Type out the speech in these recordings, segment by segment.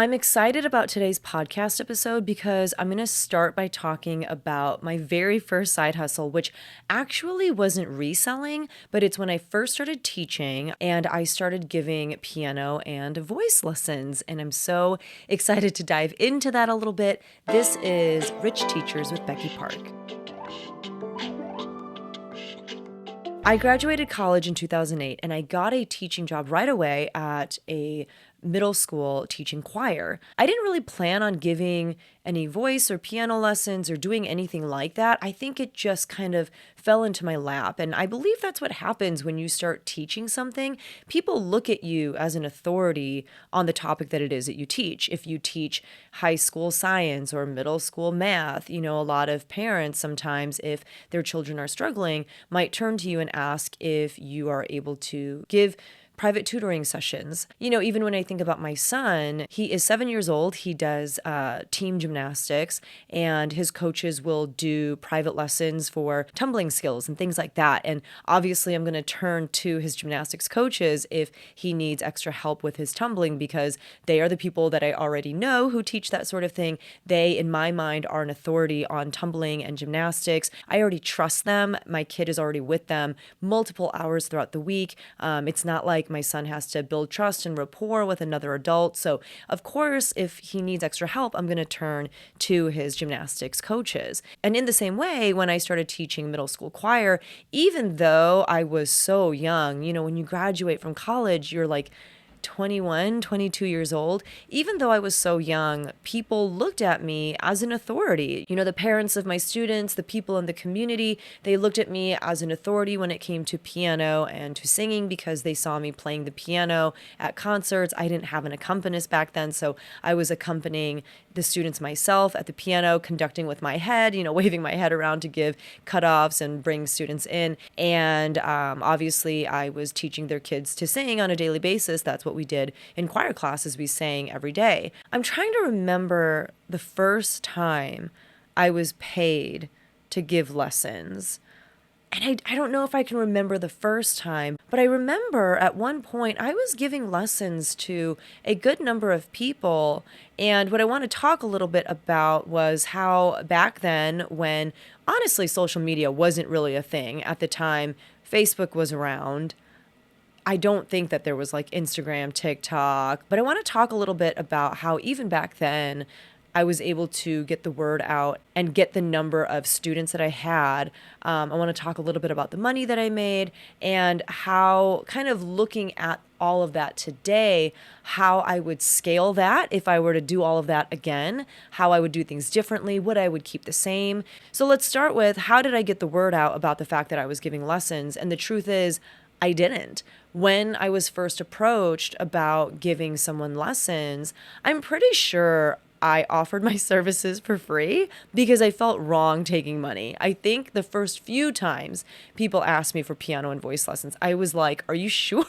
I'm excited about today's podcast episode because I'm going to start by talking about my very first side hustle, which actually wasn't reselling, but it's when I first started teaching and I started giving piano and voice lessons. And I'm so excited to dive into that a little bit. This is Rich Teachers with Becky Park. I graduated college in 2008 and I got a teaching job right away at a middle school teaching choir. I didn't really plan on giving any voice or piano lessons or doing anything like that. I think it just kind of fell into my lap. And I believe that's what happens when you start teaching something. People look at you as an authority on the topic that it is that you teach. If you teach high school science or middle school math, a lot of parents sometimes, if their children are struggling, might turn to you and ask if you are able to give private tutoring sessions. Even when I think about my son, he is 7 years old. He does team gymnastics, and his coaches will do private lessons for tumbling skills and things like that. And obviously, I'm going to turn to his gymnastics coaches if he needs extra help with his tumbling, because they are the people that I already know who teach that sort of thing. They, in my mind, are an authority on tumbling and gymnastics. I already trust them. My kid is already with them multiple hours throughout the week. It's not like my son has to build trust and rapport with another adult. So, of course, if he needs extra help, I'm going to turn to his gymnastics coaches. And in the same way, when I started teaching middle school choir, even though I was so young, when you graduate from college, you're like 21, 22 years old. Even though I was so young, people looked at me as an authority. The parents of my students, the people in the community, they looked at me as an authority when it came to piano and to singing because they saw me playing the piano at concerts. I didn't have an accompanist back then, so I was accompanying the students myself at the piano, conducting with my head, waving my head around to give cutoffs and bring students in. And obviously, I was teaching their kids to sing on a daily basis. That's what we did in choir classes. We sang every day. I'm trying to remember the first time I was paid to give lessons. And I don't know if I can remember the first time, but I remember at one point I was giving lessons to a good number of people. And what I want to talk a little bit about was how back then, when honestly social media wasn't really a thing at the time, Facebook was around. I don't think that there was like Instagram, TikTok, but I want to talk a little bit about how even back then, I was able to get the word out and get the number of students that I had. I want to talk a little bit about the money that I made and how, kind of looking at all of that today, how I would scale that if I were to do all of that again, how I would do things differently, what I would keep the same. So let's start with, how did I get the word out about the fact that I was giving lessons? And the truth is, I didn't. When I was first approached about giving someone lessons, I'm pretty sure I offered my services for free because I felt wrong taking money. I think the first few times people asked me for piano and voice lessons, I was like, are you sure?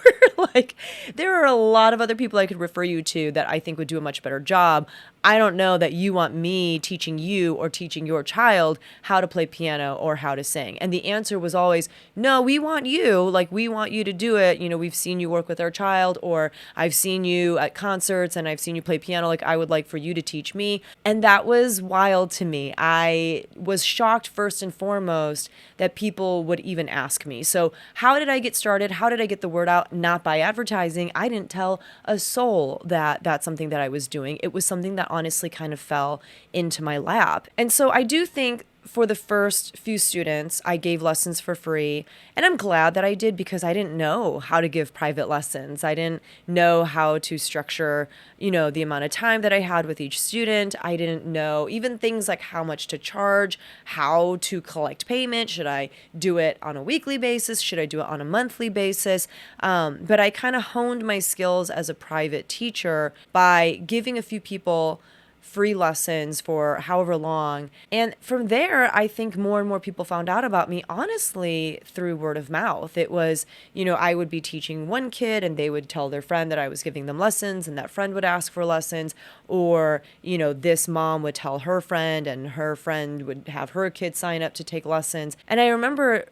Like, there are a lot of other people I could refer you to that I think would do a much better job. I don't know that you want me teaching you or teaching your child how to play piano or how to sing. And the answer was always, no, we want you. Like, we want you to do it. We've seen you work with our child, or I've seen you at concerts and I've seen you play piano. Like, I would like for you to teach me. And that was wild to me. I was shocked first and foremost that people would even ask me. So how did I get started? How did I get the word out? Not by advertising. I didn't tell a soul that that's something that I was doing. It was something that honestly kind of fell into my lap. And so I do think for the first few students, I gave lessons for free. And I'm glad that I did, because I didn't know how to give private lessons. I didn't know how to structure, the amount of time that I had with each student. I didn't know even things like how much to charge, how to collect payment. Should I do it on a weekly basis? Should I do it on a monthly basis? But I kind of honed my skills as a private teacher by giving a few people free lessons for however long. And from there, I think more and more people found out about me, honestly, through word of mouth. It was, I would be teaching one kid and they would tell their friend that I was giving them lessons, and that friend would ask for lessons. Or, this mom would tell her friend and her friend would have her kid sign up to take lessons. And I remember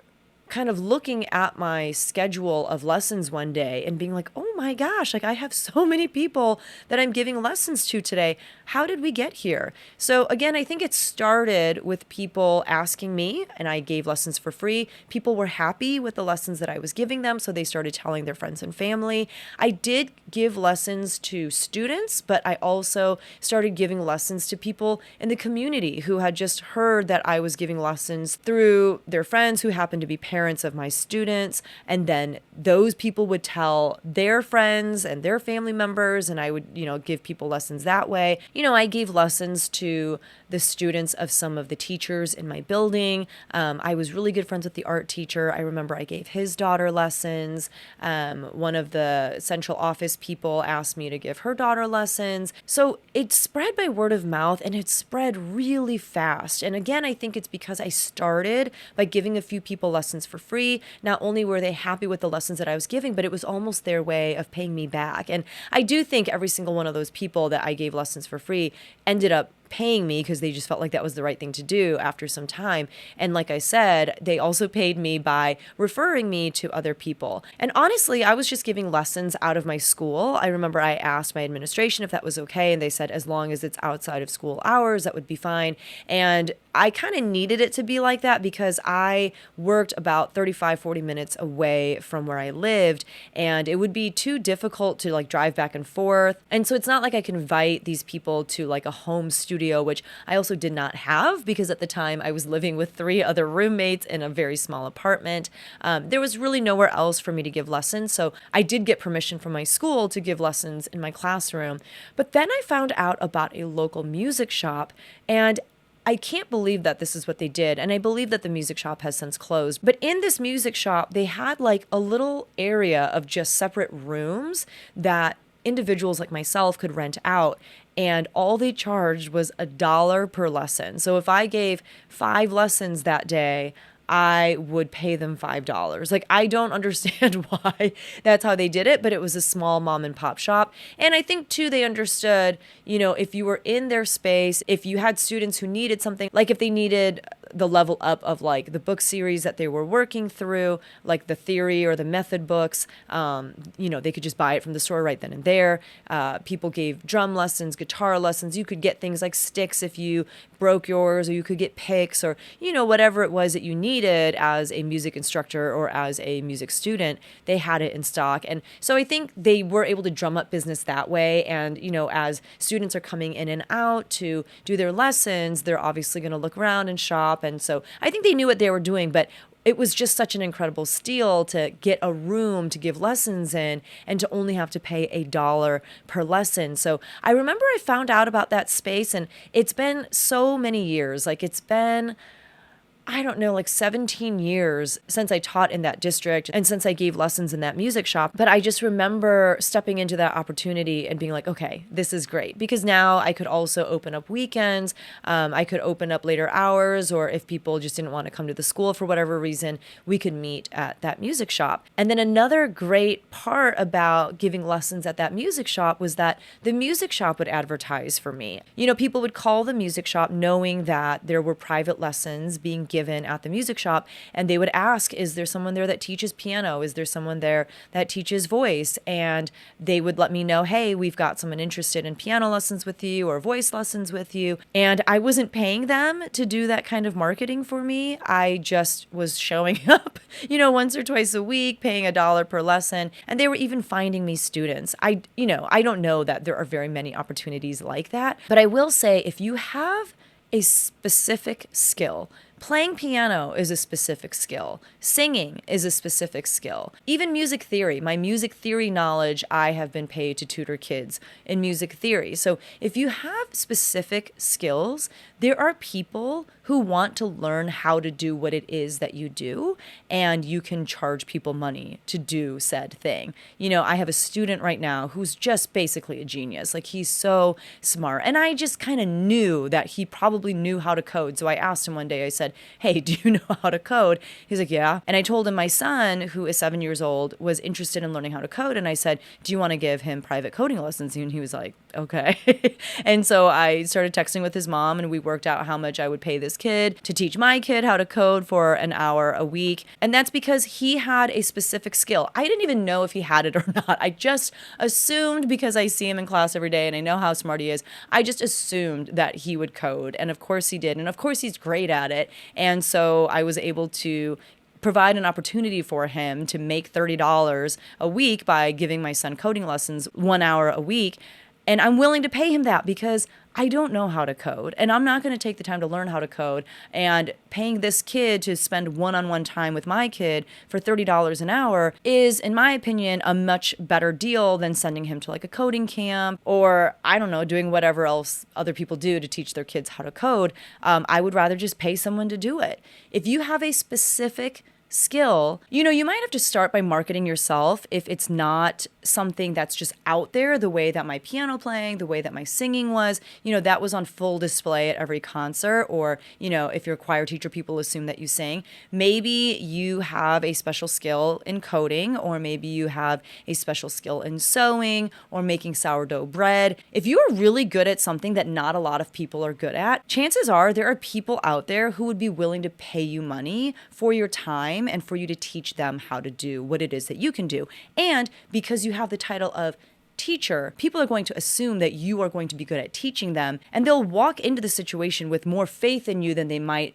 kind of looking at my schedule of lessons one day and being like, oh my gosh, like I have so many people that I'm giving lessons to today. How did we get here? So again, I think it started with people asking me, and I gave lessons for free. People were happy with the lessons that I was giving them, so they started telling their friends and family. I did give lessons to students, but I also started giving lessons to people in the community who had just heard that I was giving lessons through their friends who happened to be parents of my students. And then those people would tell their friends and their family members, and I would, give people lessons that way. I gave lessons to the students of some of the teachers in my building. I was really good friends with the art teacher. I remember I gave his daughter lessons. One of the central office people asked me to give her daughter lessons. So it spread by word of mouth, and it spread really fast. And again, I think it's because I started by giving a few people lessons for free. Not only were they happy with the lessons that I was giving, but it was almost their way of paying me back. And I do think every single one of those people that I gave lessons for free ended up paying me because they just felt like that was the right thing to do after some time. And like I said, they also paid me by referring me to other people. And honestly, I was just giving lessons out of my school. I remember I asked my administration if that was okay, and they said as long as it's outside of school hours, that would be fine. And I kind of needed it to be like that because I worked about 40 minutes away from where I lived, and it would be too difficult to like drive back and forth. And so it's not like I can invite these people to like a home studio, which I also did not have because at the time I was living with 3 other roommates in a very small apartment. There was really nowhere else for me to give lessons. So I did get permission from my school to give lessons in my classroom. But then I found out about a local music shop, and I can't believe that this is what they did. And I believe that the music shop has since closed. But in this music shop, they had like a little area of just separate rooms that individuals like myself could rent out. And all they charged was $1 per lesson. So if I gave 5 lessons that day, I would pay them $5. Like, I don't understand why that's how they did it, but it was a small mom and pop shop. And I think too, they understood, if you were in their space, if you had students who needed something, like if they needed the level up of like the book series that they were working through, like the theory or the method books, they could just buy it from the store right then and there. People gave drum lessons, guitar lessons. You could get things like sticks if you broke yours, or you could get picks, or, whatever it was that you needed as a music instructor or as a music student, they had it in stock. And so I think they were able to drum up business that way. And, as students are coming in and out to do their lessons, they're obviously going to look around and shop. And so I think they knew what they were doing, but it was just such an incredible steal to get a room to give lessons in and to only have to pay $1 per lesson. So I remember I found out about that space, and it's been so many years. Like, it's been, I don't know, like 17 years since I taught in that district and since I gave lessons in that music shop. But I just remember stepping into that opportunity and being like, okay, this is great, because now I could also open up weekends. I could open up later hours, or if people just didn't want to come to the school for whatever reason, we could meet at that music shop. And then another great part about giving lessons at that music shop was that the music shop would advertise for me. People would call the music shop knowing that there were private lessons being given at the music shop, and they would ask, is there someone there that teaches piano? Is there someone there that teaches voice? And they would let me know, hey, we've got someone interested in piano lessons with you or voice lessons with you. And I wasn't paying them to do that kind of marketing for me. I just was showing up, once or twice a week, paying $1 per lesson. And they were even finding me students. I don't know that there are very many opportunities like that, but I will say, if you have a specific skill, playing piano is a specific skill. Singing is a specific skill. Even music theory, my music theory knowledge, I have been paid to tutor kids in music theory. So if you have specific skills, there are people who want to learn how to do what it is that you do, and you can charge people money to do said thing. I have a student right now who's just basically a genius. Like, he's so smart. And I just kind of knew that he probably knew how to code. So I asked him one day, I said, hey, do you know how to code? He's like, yeah. And I told him my son, who is 7 years old, was interested in learning how to code. And I said, do you want to give him private coding lessons? And he was like, Okay. And so I started texting with his mom and we worked out how much I would pay this kid to teach my kid how to code for an hour a week. And that's because he had a specific skill. I didn't even know if he had it or not. I just assumed, because I see him in class every day and I know how smart he is, I just assumed that he would code. And of course he did. And of course he's great at it. And so I was able to provide an opportunity for him to make $30 a week by giving my son coding lessons 1 hour a week. And I'm willing to pay him that because I don't know how to code and I'm not going to take the time to learn how to code. And paying this kid to spend one-on-one time with my kid for $30 an hour is, in my opinion, a much better deal than sending him to like a coding camp or, I don't know, doing whatever else other people do to teach their kids how to code. I would rather just pay someone to do it. If you have a specific skill, you might have to start by marketing yourself if it's not something that's just out there, the way that my piano playing, the way that my singing was, that was on full display at every concert. Or, if you're a choir teacher, people assume that you sing. Maybe you have a special skill in coding, or maybe you have a special skill in sewing or making sourdough bread. If you are really good at something that not a lot of people are good at, chances are there are people out there who would be willing to pay you money for your time and for you to teach them how to do what it is that you can do. And because you have the title of teacher, people are going to assume that you are going to be good at teaching them, and they'll walk into the situation with more faith in you than they might,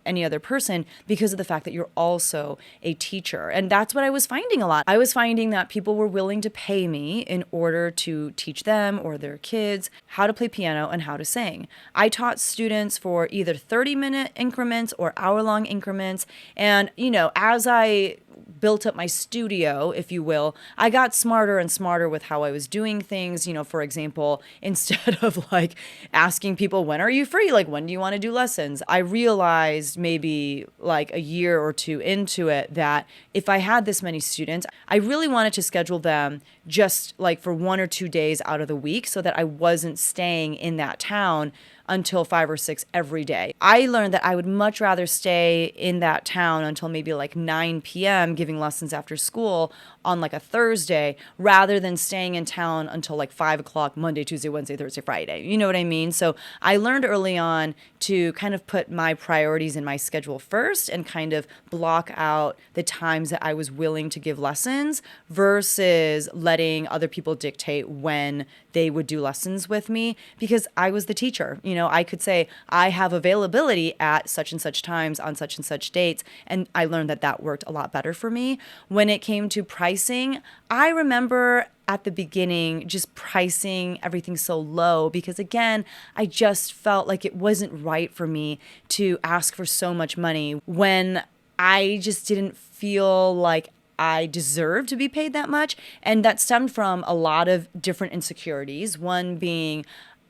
any other person, because of the fact that you're also a teacher. And that's what I was finding a lot. I was finding that people were willing to pay me in order to teach them or their kids how to play piano and how to sing. I taught students for either 30-minute increments or hour-long increments. And, as I built up my studio, if you will, I got smarter and smarter with how I was doing things. For example, instead of like asking people, when are you free? Like, when do you want to do lessons? I realized maybe like a year or two into it that if I had this many students, I really wanted to schedule them just like for 1 or 2 days out of the week so that I wasn't staying in that town until 5 or 6 every day. I learned that I would much rather stay in that town until maybe like 9 p.m. giving lessons after school on like a Thursday rather than staying in town until like 5 o'clock Monday, Tuesday, Wednesday, Thursday, Friday. You know what I mean? So I learned early on to kind of put my priorities in my schedule first and kind of block out the times that I was willing to give lessons versus letting other people dictate when they would do lessons with me, because I was the teacher. I could say I have availability at such and such times on such and such dates. And I learned that that worked a lot better for me. When it came to pricing, I remember at the beginning just pricing everything so low because, again, I just felt like it wasn't right for me to ask for so much money when I just didn't feel like I deserved to be paid that much. And that stemmed from a lot of different insecurities. One being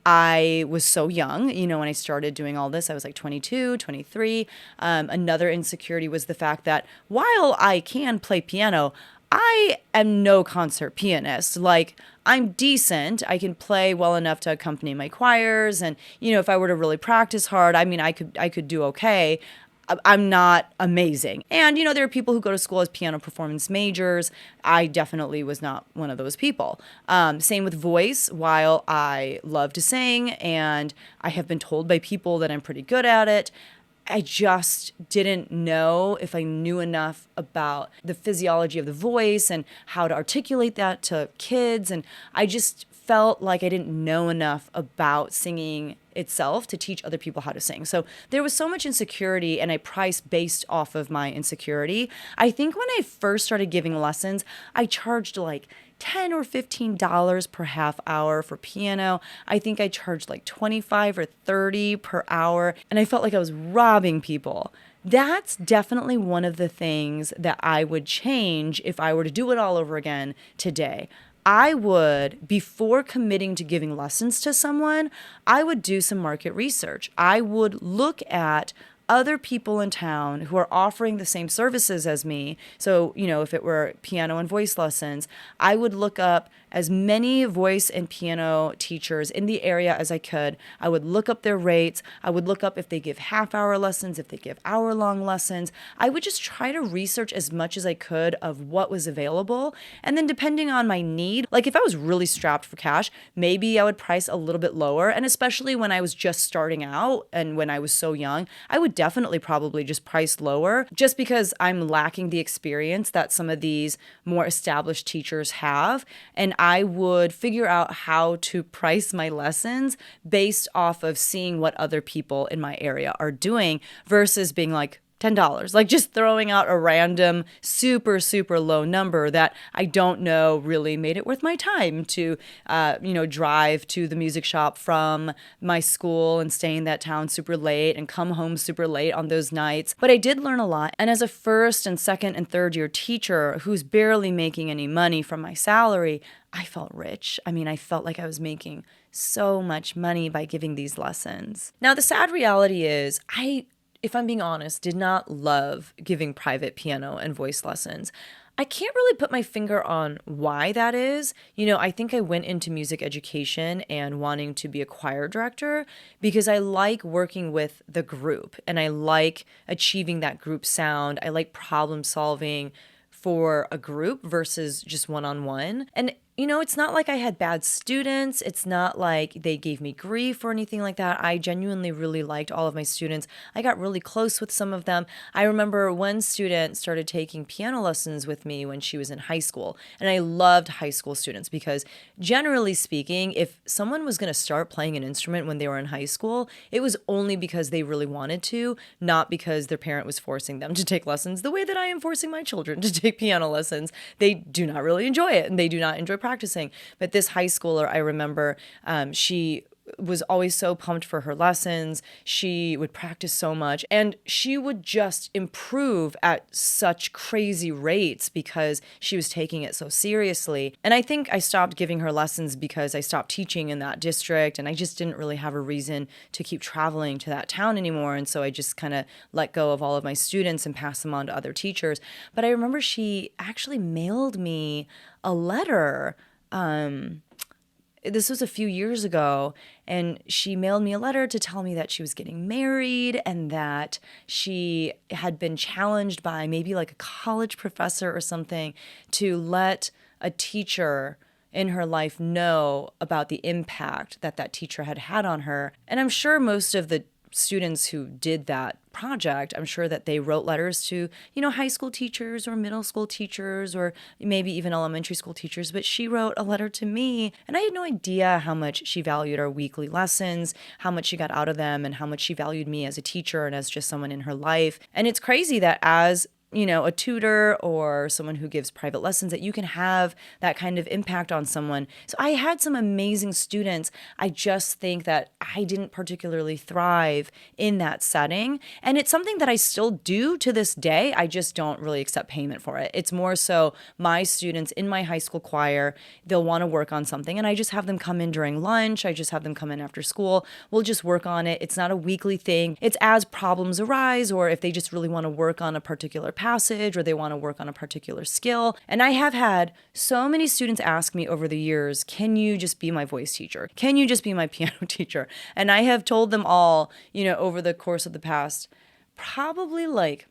I was so young, when I started doing all this, I was like 22, 23. Another insecurity was the fact that while I can play piano, I am no concert pianist. Like, I'm decent. I can play well enough to accompany my choirs. And, if I were to really practice hard, I could do okay. I'm not amazing. And, there are people who go to school as piano performance majors. I definitely was not one of those people. Same with voice. While I love to sing and I have been told by people that I'm pretty good at it, I just didn't know if I knew enough about the physiology of the voice and how to articulate that to kids. And I just felt like I didn't know enough about singing itself to teach other people how to sing. So there was so much insecurity, and I priced based off of my insecurity. I think when I first started giving lessons, I charged like $10 or $15 per half hour for piano. I think I charged like $25 or $30 per hour, and I felt like I was robbing people. That's definitely one of the things that I would change if I were to do it all over again today. I would, before committing to giving lessons to someone, I would do some market research. I would look at other people in town who are offering the same services as me. So, if it were piano and voice lessons, I would look up as many voice and piano teachers in the area as I could. I would look up their rates. I would look up if they give half-hour lessons, if they give hour-long lessons. I would just try to research as much as I could of what was available. And then depending on my need, like if I was really strapped for cash, maybe I would price a little bit lower. And especially when I was just starting out and when I was so young, I would definitely probably just price lower just because I'm lacking the experience that some of these more established teachers have. And I would figure out how to price my lessons based off of seeing what other people in my area are doing versus being like, $10, like just throwing out a random super, super low number that I don't know really made it worth my time to, drive to the music shop from my school and stay in that town super late and come home super late on those nights. But I did learn a lot. And as a first and second and third year teacher who's barely making any money from my salary, I felt rich. I mean, I felt like I was making so much money by giving these lessons. Now, the sad reality is if I'm being honest, did not love giving private piano and voice lessons. I can't really put my finger on why that is. I think I went into music education and wanting to be a choir director because I like working with the group and I like achieving that group sound. I like problem solving for a group versus just one-on-one. And it's not like I had bad students. It's not like they gave me grief or anything like that. I genuinely really liked all of my students. I got really close with some of them. I remember one student started taking piano lessons with me when she was in high school. And I loved high school students because generally speaking, if someone was going to start playing an instrument when they were in high school, it was only because they really wanted to, not because their parent was forcing them to take lessons the way that I am forcing my children to take piano lessons. They do not really enjoy it and they do not enjoy practicing. But this high schooler, I remember, she was always so pumped for her lessons. She would practice so much and she would just improve at such crazy rates because she was taking it so seriously. And I think I stopped giving her lessons because I stopped teaching in that district and I just didn't really have a reason to keep traveling to that town anymore. And so I just kind of let go of all of my students and passed them on to other teachers. But I remember she actually mailed me a letter. This was a few years ago, and she mailed me a letter to tell me that she was getting married and that she had been challenged by maybe like a college professor or something to let a teacher in her life know about the impact that that teacher had had on her. And I'm sure most of the students who did that project, I'm sure that they wrote letters to, high school teachers or middle school teachers or maybe even elementary school teachers, but she wrote a letter to me and I had no idea how much she valued our weekly lessons, how much she got out of them and how much she valued me as a teacher and as just someone in her life. And it's crazy that as a tutor or someone who gives private lessons, that you can have that kind of impact on someone. So I had some amazing students. I just think that I didn't particularly thrive in that setting. And it's something that I still do to this day. I just don't really accept payment for it. It's more so my students in my high school choir, they'll want to work on something and I just have them come in during lunch. I just have them come in after school. We'll just work on it. It's not a weekly thing. It's as problems arise or if they just really want to work on a particular passage or they want to work on a particular skill. And I have had so many students ask me over the years, can you just be my voice teacher? Can you just be my piano teacher? And I have told them all, over the course of the past, probably like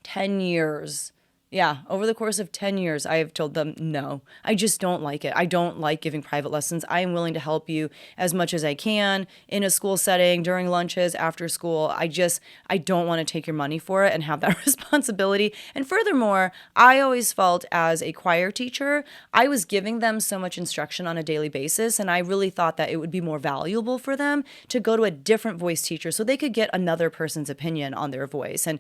10 years. Yeah, over the course of 10 years, I have told them, no, I just don't like it. I don't like giving private lessons. I am willing to help you as much as I can in a school setting, during lunches, after school. I don't want to take your money for it and have that responsibility. And furthermore, I always felt as a choir teacher, I was giving them so much instruction on a daily basis. And I really thought that it would be more valuable for them to go to a different voice teacher so they could get another person's opinion on their voice. And,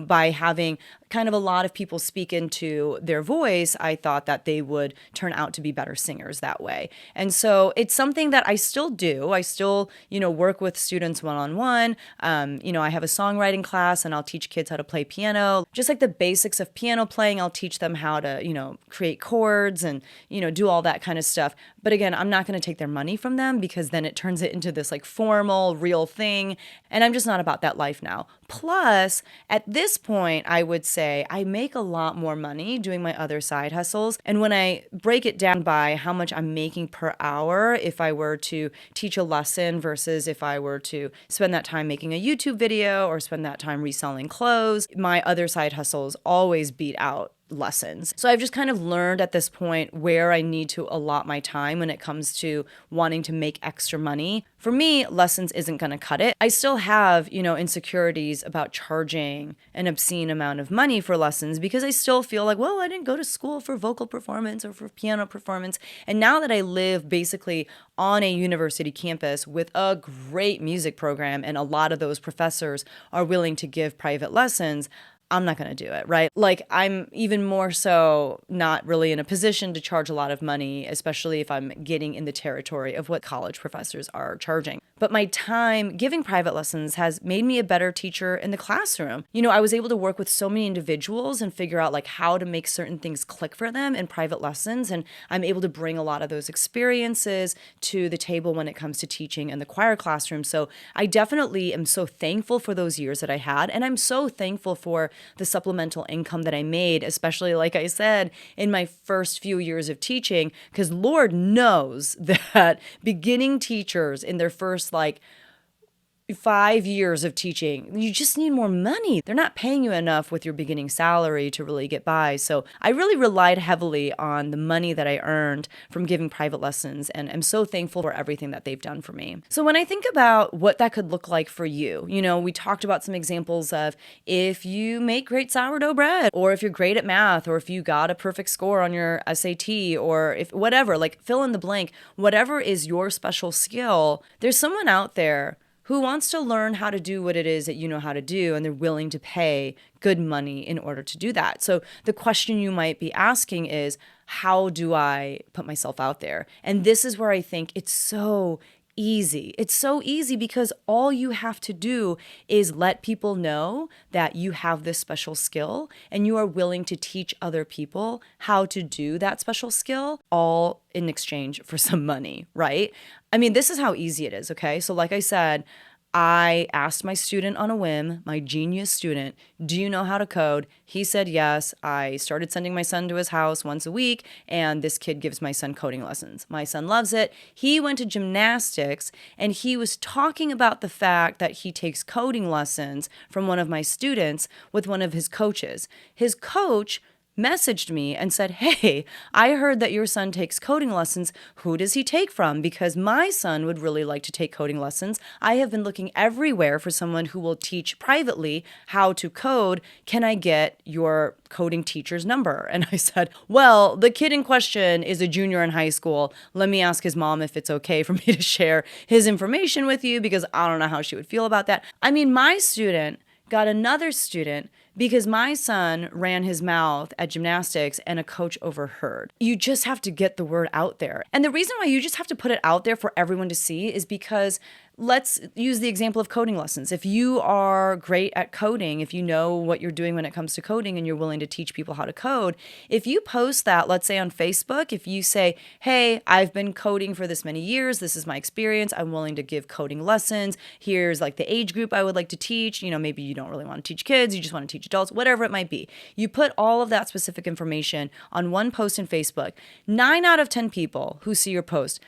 by having kind of a lot of people speak into their voice, I thought that they would turn out to be better singers that way. And so it's something that I still do. I still, work with students one-on-one. I have a songwriting class and I'll teach kids how to play piano. Just like the basics of piano playing, I'll teach them how to, create chords and, do all that kind of stuff. But again, I'm not going to take their money from them because then it turns it into this like formal, real thing. And I'm just not about that life now. Plus, at this point, I would say I make a lot lot more money doing my other side hustles. And when I break it down by how much I'm making per hour, if I were to teach a lesson versus if I were to spend that time making a YouTube video or spend that time reselling clothes, my other side hustles always beat out lessons. So I've just kind of learned at this point where I need to allot my time when it comes to wanting to make extra money. For me, lessons isn't going to cut it. I still have, insecurities about charging an obscene amount of money for lessons because I still feel like, well, I didn't go to school for vocal performance or for piano performance. And now that I live basically on a university campus with a great music program and a lot of those professors are willing to give private lessons, I'm not going to do it, right? Like, I'm even more so not really in a position to charge a lot of money, especially if I'm getting in the territory of what college professors are charging. But my time giving private lessons has made me a better teacher in the classroom. I was able to work with so many individuals and figure out like how to make certain things click for them in private lessons. And I'm able to bring a lot of those experiences to the table when it comes to teaching in the choir classroom. So I definitely am so thankful for those years that I had. And I'm so thankful for the supplemental income that I made, especially, like I said, in my first few years of teaching, because Lord knows that beginning teachers in their first 5 years of teaching, you just need more money. They're not paying you enough with your beginning salary to really get by. So I really relied heavily on the money that I earned from giving private lessons, and I'm so thankful for everything that they've done for me. So when I think about what that could look like for you, we talked about some examples of if you make great sourdough bread, or if you're great at math, or if you got a perfect score on your SAT, or if whatever, like fill in the blank, whatever is your special skill, there's someone out there who wants to learn how to do what it is that you know how to do, and they're willing to pay good money in order to do that. So the question you might be asking is, how do I put myself out there? And this is where I think it's so easy. It's so easy because all you have to do is let people know that you have this special skill and you are willing to teach other people how to do that special skill, all in exchange for some money, right? I mean, this is how easy it is, okay? So like I said, I asked my student on a whim, my genius student, do you know how to code? He said yes. I started sending my son to his house once a week, and this kid gives my son coding lessons. My son loves it. He went to gymnastics, and he was talking about the fact that he takes coding lessons from one of my students with one of his coaches. His coach messaged me and said, hey, I heard that your son takes coding lessons. Who does he take from? Because my son would really like to take coding lessons. I have been looking everywhere for someone who will teach privately how to code. Can I get your coding teacher's number? And I said, well, the kid in question is a junior in high school. Let me ask his mom if it's okay for me to share his information with you, because I don't know how she would feel about that. I mean, my student got another student because my son ran his mouth at gymnastics and a coach overheard. You just have to get the word out there. And the reason why you just have to put it out there for everyone to see is because let's use the example of coding lessons. If you are great at coding, if you know what you're doing when it comes to coding and you're willing to teach people how to code, if you post that, let's say on Facebook, if you say, hey, I've been coding for this many years, this is my experience, I'm willing to give coding lessons, here's like the age group I would like to teach, maybe you don't really want to teach kids, you just want to teach adults, whatever it might be. You put all of that specific information on one post in Facebook. 9 out of 10 people who see your post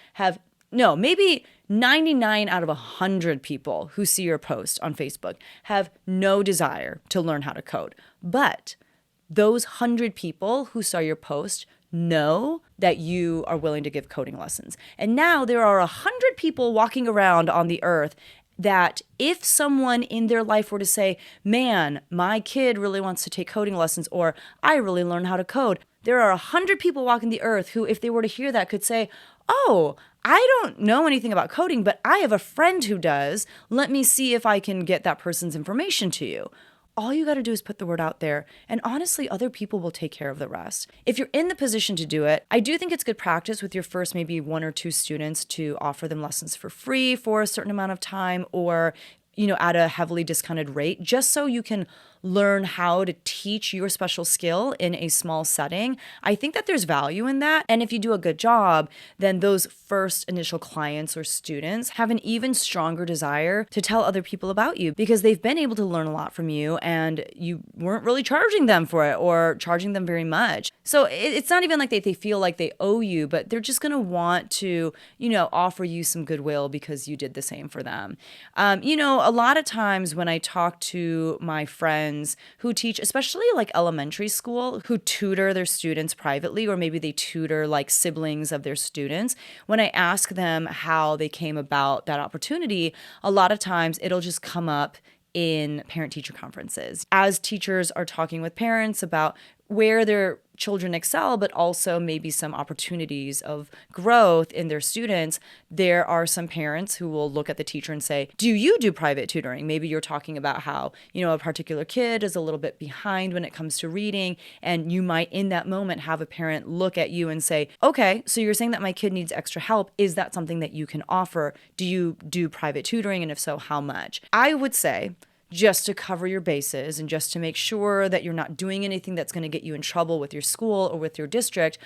maybe 99 out of 100 people who see your post on Facebook have no desire to learn how to code. But those 100 people who saw your post know that you are willing to give coding lessons. And now there are 100 people walking around on the earth that if someone in their life were to say, man, my kid really wants to take coding lessons, or I really learn how to code, there are 100 people walking the earth who, if they were to hear that, could say, oh, I don't know anything about coding, but I have a friend who does. Let me see if I can get that person's information to you. All you got to do is put the word out there, and honestly, other people will take care of the rest. If you're in the position to do it, I do think it's good practice with your first maybe 1 or 2 students to offer them lessons for free for a certain amount of time, or at a heavily discounted rate, just so you can learn how to teach your special skill in a small setting, I think that there's value in that. And if you do a good job, then those first initial clients or students have an even stronger desire to tell other people about you because they've been able to learn a lot from you and you weren't really charging them for it or charging them very much. So it's not even like they feel like they owe you, but they're just going to want to, offer you some goodwill because you did the same for them. A lot of times when I talk to my friends who teach, especially like elementary school, who tutor their students privately, or maybe they tutor like siblings of their students, when I ask them how they came about that opportunity, a lot of times it'll just come up in parent-teacher conferences. As teachers are talking with parents about where their children excel, but also maybe some opportunities of growth in their students, there are some parents who will look at the teacher and say, do you do private tutoring? Maybe you're talking about how, a particular kid is a little bit behind when it comes to reading, and you might in that moment have a parent look at you and say, okay, so you're saying that my kid needs extra help. Is that something that you can offer? Do you do private tutoring? And if so, how much? I would say, just to cover your bases and just to make sure that you're not doing anything that's going to get you in trouble with your school or with your district,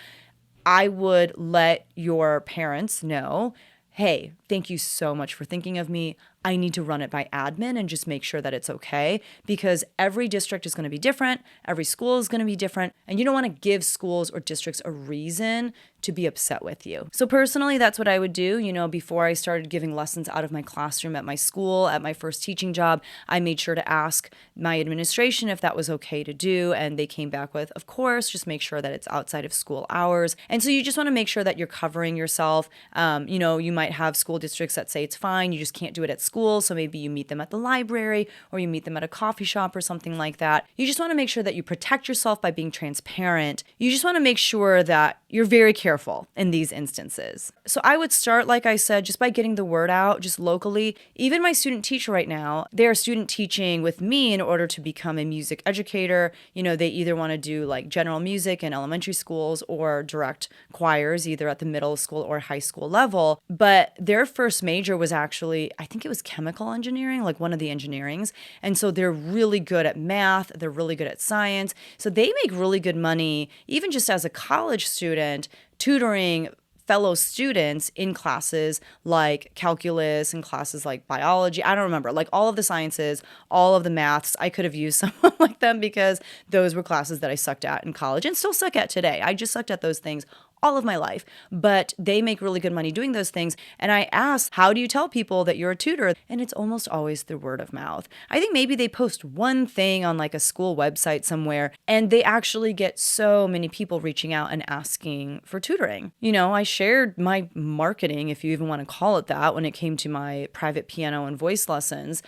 I would let your parents know, hey, thank you so much for thinking of me. I need to run it by admin and just make sure that it's okay, because every district is going to be different. Every school is going to be different. And you don't want to give schools or districts a reason to be upset with you. So personally, that's what I would do. Before I started giving lessons out of my classroom at my school, at my first teaching job, I made sure to ask my administration if that was okay to do. And they came back with, of course, just make sure that it's outside of school hours. And so you just want to make sure that you're covering yourself. You might have school districts that say it's fine. You just can't do it at school. So maybe you meet them at the library or you meet them at a coffee shop or something like that. You just want to make sure that you protect yourself by being transparent. You just want to make sure that you're very careful in these instances. So I would start, like I said, just by getting the word out, just locally. Even my student teacher right now, they're student teaching with me in order to become a music educator. They either want to do like general music in elementary schools or direct choirs, either at the middle school or high school level. But their first major was actually, I think it was chemical engineering, like one of the engineerings. And so they're really good at math. They're really good at science. So they make really good money, even just as a college student, tutoring fellow students in classes like calculus and classes like biology. I don't remember, like all of the sciences, all of the maths. I could have used someone like them because those were classes that I sucked at in college and still suck at today. I just sucked at those things all of my life, but they make really good money doing those things. And I asked, how do you tell people that you're a tutor? And it's almost always through word of mouth. I think maybe they post one thing on like a school website somewhere, and they actually get so many people reaching out and asking for tutoring. I shared my marketing, if you even want to call it that, when it came to my private piano and voice lessons.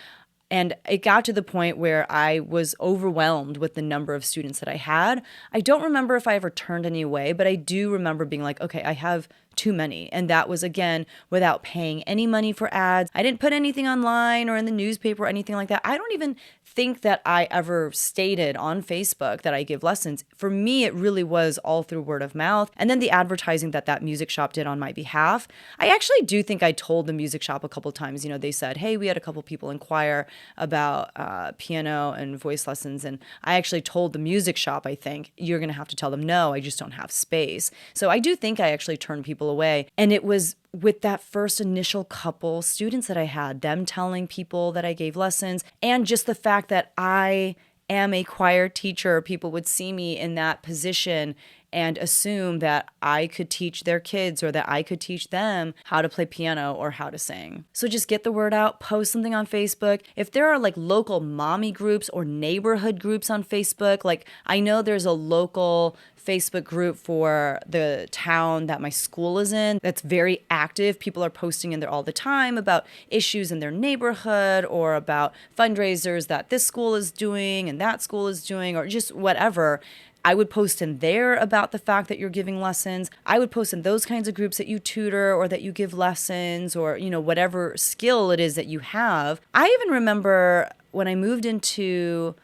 And it got to the point where I was overwhelmed with the number of students that I had. I don't remember if I ever turned any away, but I do remember being like, okay, I have too many. And that was, again, without paying any money for ads. I didn't put anything online or in the newspaper or anything like that. I don't even think that I ever stated on Facebook that I give lessons. For me, it really was all through word of mouth. And then the advertising that music shop did on my behalf. I actually do think I told the music shop a couple times, they said, hey, we had a couple people inquire about piano and voice lessons. And I actually told the music shop, I think, you're going to have to tell them, no, I just don't have space. So I do think I actually turned people away. And it was with that first initial couple students that I had, them telling people that I gave lessons, and just the fact that I am a choir teacher, people would see me in that position and assume that I could teach their kids or that I could teach them how to play piano or how to sing. So just get the word out, post something on Facebook. If there are like local mommy groups or neighborhood groups on Facebook, like I know there's a local Facebook group for the town that my school is in that's very active. People are posting in there all the time about issues in their neighborhood or about fundraisers that this school is doing and that school is doing or just whatever. I would post in there about the fact that you're giving lessons. I would post in those kinds of groups that you tutor or that you give lessons or, whatever skill it is that you have. I even remember when I moved into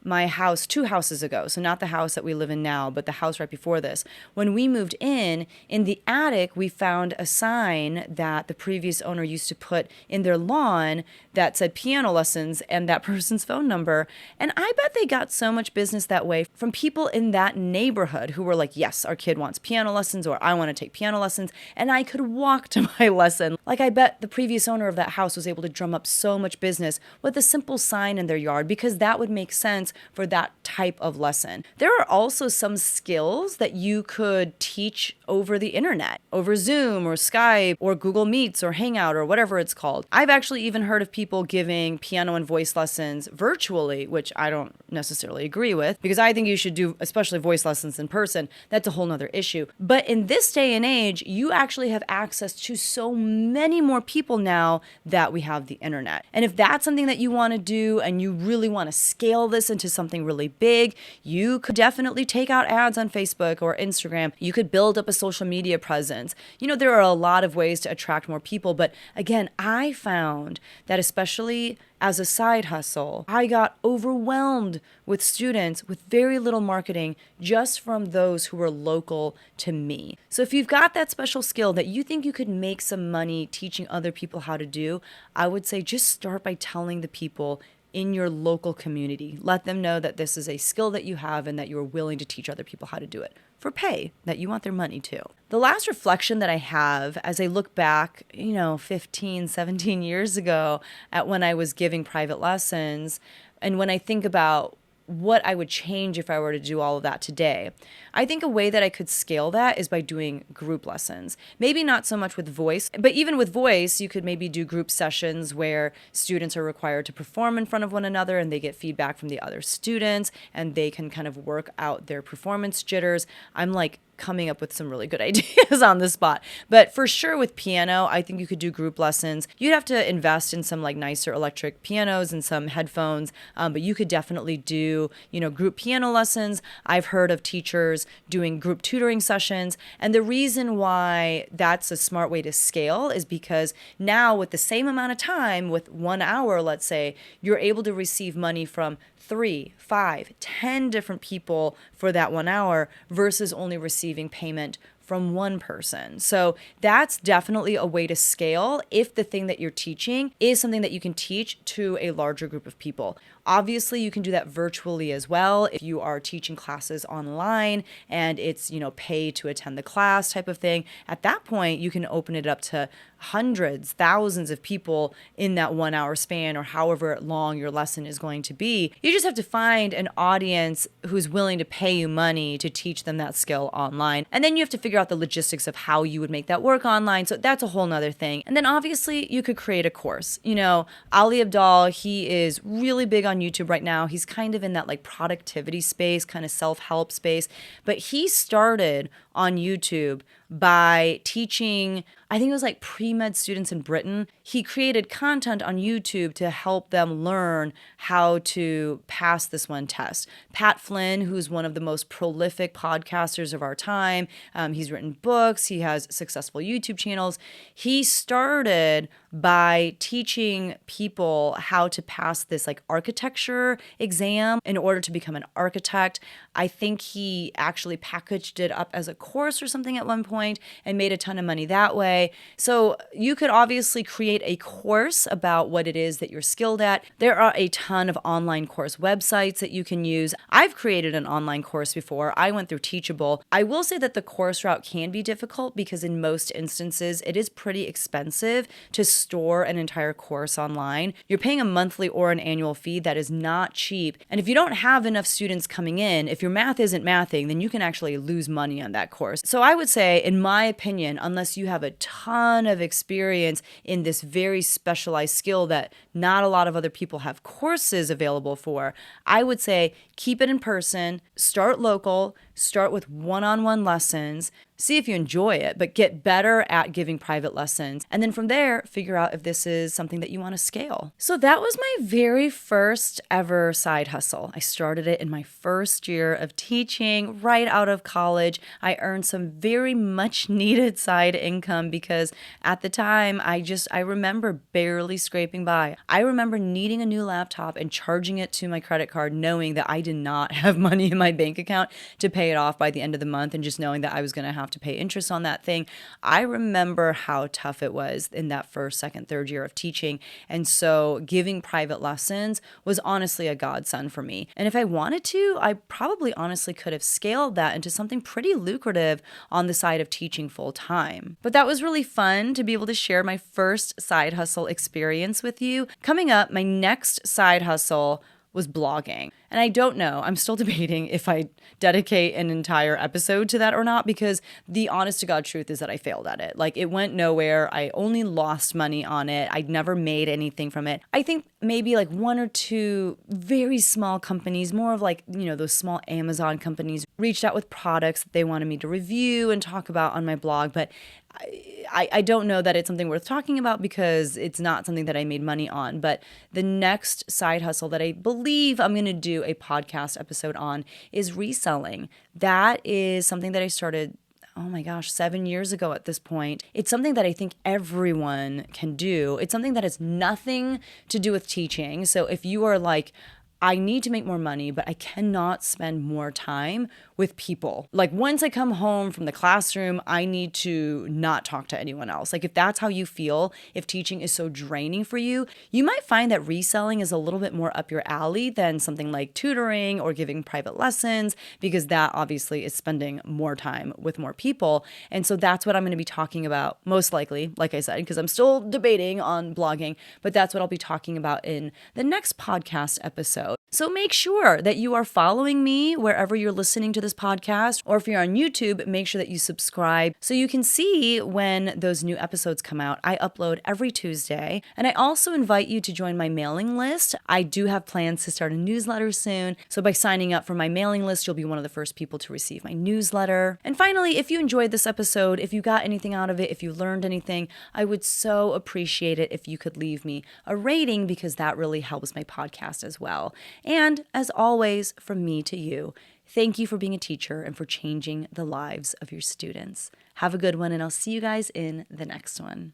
my house 2 houses ago. So not the house that we live in now, but the house right before this. When we moved in the attic, we found a sign that the previous owner used to put in their lawn that said piano lessons and that person's phone number. And I bet they got so much business that way from people in that neighborhood who were like, yes, our kid wants piano lessons, or I want to take piano lessons. And I could walk to my lesson. Like, I bet the previous owner of that house was able to drum up so much business with a simple sign in their yard, because that would make sense for that type of lesson. There are also some skills that you could teach over the internet, over Zoom or Skype or Google Meets or Hangout or whatever it's called. I've actually even heard of people giving piano and voice lessons virtually, which I don't necessarily agree with, because I think you should do especially voice lessons in person. That's a whole nother issue. But in this day and age, you actually have access to so many more people now that we have the internet. And if that's something that you want to do and you really want to scale this into something really big, you could definitely take out ads on Facebook or Instagram. You could build up a social media presence. There are a lot of ways to attract more people. But again, I found that especially as a side hustle, I got overwhelmed with students with very little marketing just from those who were local to me. So if you've got that special skill that you think you could make some money teaching other people how to do, I would say just start by telling the people in your local community. Let them know that this is a skill that you have and that you're willing to teach other people how to do it for pay, that you want their money too. The last reflection that I have as I look back, 15, 17 years ago at when I was giving private lessons, and when I think about what I would change if I were to do all of that today. I think a way that I could scale that is by doing group lessons. Maybe not so much with voice, but even with voice, you could maybe do group sessions where students are required to perform in front of one another and they get feedback from the other students and they can kind of work out their performance jitters. I'm like coming up with some really good ideas on the spot. But for sure with piano, I think you could do group lessons. You'd have to invest in some like nicer electric pianos and some headphones, but you could definitely do, group piano lessons. I've heard of teachers doing group tutoring sessions. And the reason why that's a smart way to scale is because now with the same amount of time, with 1 hour, let's say, you're able to receive money from 3, 5, 10 different people for that 1 hour versus only receiving payment from one person. So that's definitely a way to scale if the thing that you're teaching is something that you can teach to a larger group of people. Obviously, you can do that virtually as well if you are teaching classes online and it's, pay to attend the class type of thing. At that point, you can open it up to hundreds, thousands of people in that 1 hour span or however long your lesson is going to be. You just have to find an audience who's willing to pay you money to teach them that skill online. And then you have to figure out the logistics of how you would make that work online. So that's a whole nother thing. And then obviously you could create a course. Ali Abdal, he is really big on YouTube right now. He's kind of in that like productivity space, kind of self-help space. But he started on YouTube by teaching, I think it was like pre-med students in Britain. He created content on YouTube to help them learn how to pass this one test. Pat Flynn, who's one of the most prolific podcasters of our time, he's written books, he has successful YouTube channels. He started by teaching people how to pass this like architecture exam in order to become an architect. I think he actually packaged it up as a course or something at one point and made a ton of money that way. So you could obviously create a course about what it is that you're skilled at. There are a ton of online course websites that you can use. I've created an online course before. I went through Teachable. I will say that the course route can be difficult because in most instances, it is pretty expensive to store an entire course online. You're paying a monthly or an annual fee that is not cheap. And if you don't have enough students coming in, if your math isn't mathing, then you can actually lose money on that course. So I would say, in my opinion, unless you have a ton of experience in this very specialized skill that not a lot of other people have courses available for, I would say keep it in person, start local, start with one-on-one lessons, see if you enjoy it, but get better at giving private lessons. And then from there, figure out if this is something that you want to scale. So that was my very first ever side hustle. I started it in my first year of teaching right out of college. I earned some very much needed side income because at the time, I remember barely scraping by. I remember needing a new laptop and charging it to my credit card, knowing that I did not have money in my bank account to pay it off by the end of the month, and just knowing that I was going to have to pay interest on that thing. I remember how tough it was in that first, second, third year of teaching. And so giving private lessons was honestly a godsend for me. And if I wanted to, I probably honestly could have scaled that into something pretty lucrative on the side of teaching full time. But that was really fun to be able to share my first side hustle experience with you. Coming up, my next side hustle was blogging. And I don't know, I'm still debating if I dedicate an entire episode to that or not, because the honest to God truth is that I failed at it. Like, it went nowhere. I only lost money on it. I'd never made anything from it. I think maybe like one or two very small companies, more of like, those small Amazon companies, reached out with products that they wanted me to review and talk about on my blog. But I don't know that it's something worth talking about because it's not something that I made money on. But the next side hustle that I believe I'm going to do a podcast episode on is reselling. That is something that I started, oh my gosh, 7 years ago at this point. It's something that I think everyone can do. It's something that has nothing to do with teaching. So if you are like, I need to make more money, but I cannot spend more time with people. Like, once I come home from the classroom, I need to not talk to anyone else. Like, if that's how you feel, if teaching is so draining for you, you might find that reselling is a little bit more up your alley than something like tutoring or giving private lessons, because that obviously is spending more time with more people. And so that's what I'm going to be talking about, most likely, like I said, because I'm still debating on blogging, but that's what I'll be talking about in the next podcast episode. So make sure that you are following me wherever you're listening to this podcast, or if you're on YouTube, make sure that you subscribe so you can see when those new episodes come out. I upload every Tuesday, and I also invite you to join my mailing list. I do have plans to start a newsletter soon, so by signing up for my mailing list, you'll be one of the first people to receive my newsletter. And finally, if you enjoyed this episode, if you got anything out of it, if you learned anything, I would so appreciate it if you could leave me a rating, because that really helps my podcast as well. And as always, from me to you, thank you for being a teacher and for changing the lives of your students. Have a good one, and I'll see you guys in the next one.